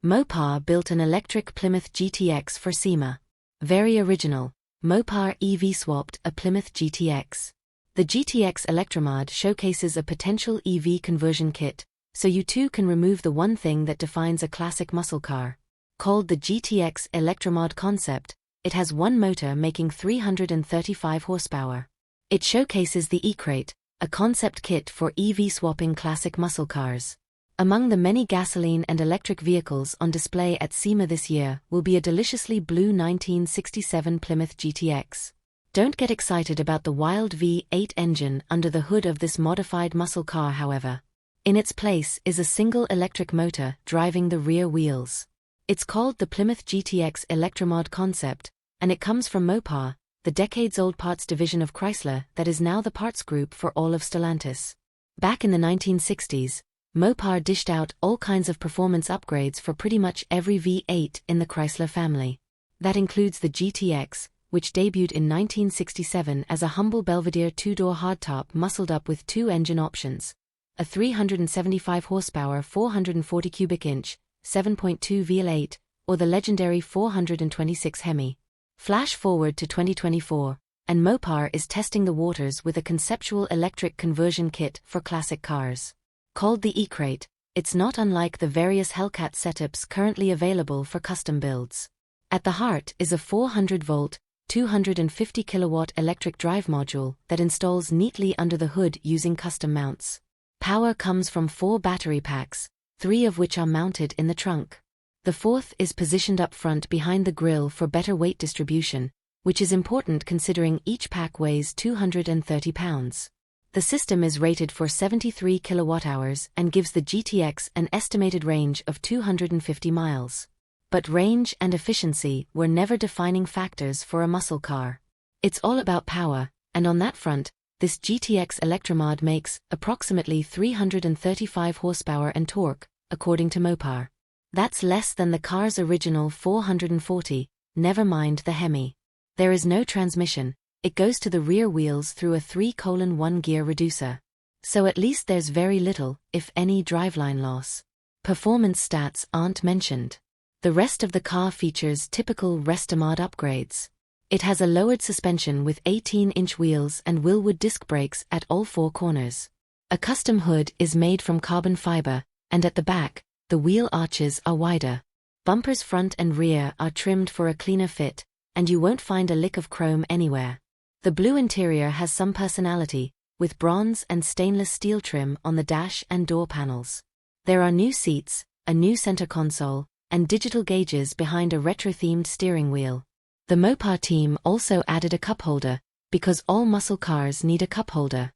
Mopar built an electric Plymouth GTX for SEMA. Very original. Mopar EV swapped a Plymouth GTX. The GTX Electromod showcases a potential EV conversion kit, so you too can remove the one thing that defines a classic muscle car. Called the GTX Electromod Concept, it has one motor making 335 horsepower. It showcases the e-Rete, a concept kit for EV swapping classic muscle cars. Among the many gasoline and electric vehicles on display at SEMA this year will be a deliciously blue 1967 Plymouth GTX. Don't get excited about the wild V8 engine under the hood of this modified muscle car, however. In its place is a single electric motor driving the rear wheels. It's called the Plymouth GTX Electromod Concept, and it comes from Mopar, the decades-old parts division of Chrysler that is now the parts group for all of Stellantis. Back in the 1960s, Mopar dished out all kinds of performance upgrades for pretty much every V8 in the Chrysler family. That includes the GTX, which debuted in 1967 as a humble Belvedere two-door hardtop muscled up with two engine options: a 375 horsepower 440 cubic inch, 7.2 V8, or the legendary 426 Hemi. Flash forward to 2024, and Mopar is testing the waters with a conceptual electric conversion kit for classic cars. Called the e-Rete, it's not unlike the various Hellcat setups currently available for custom builds. At the heart is a 400-volt, 250-kilowatt electric drive module that installs neatly under the hood using custom mounts. Power comes from 4 battery packs, 3 of which are mounted in the trunk. The fourth is positioned up front behind the grille for better weight distribution, which is important considering each pack weighs 230 pounds. The system is rated for 73 kilowatt-hours and gives the GTX an estimated range of 250 miles. But range and efficiency were never defining factors for a muscle car. It's all about power, and on that front, this GTX Electromod makes approximately 335 horsepower and torque, according to Mopar. That's less than the car's original 440, never mind the Hemi. There is no transmission. It goes to the rear wheels through a 3:1 gear reducer. So at least there's very little, if any, driveline loss. Performance stats aren't mentioned. The rest of the car features typical Restomod upgrades. It has a lowered suspension with 18-inch wheels and Wilwood disc brakes at all 4 corners. A custom hood is made from carbon fiber, and at the back, the wheel arches are wider. Bumpers front and rear are trimmed for a cleaner fit, and you won't find a lick of chrome anywhere. The blue interior has some personality, with bronze and stainless steel trim on the dash and door panels. There are new seats, a new center console, and digital gauges behind a retro-themed steering wheel. The Mopar team also added a cup holder, because all muscle cars need a cup holder.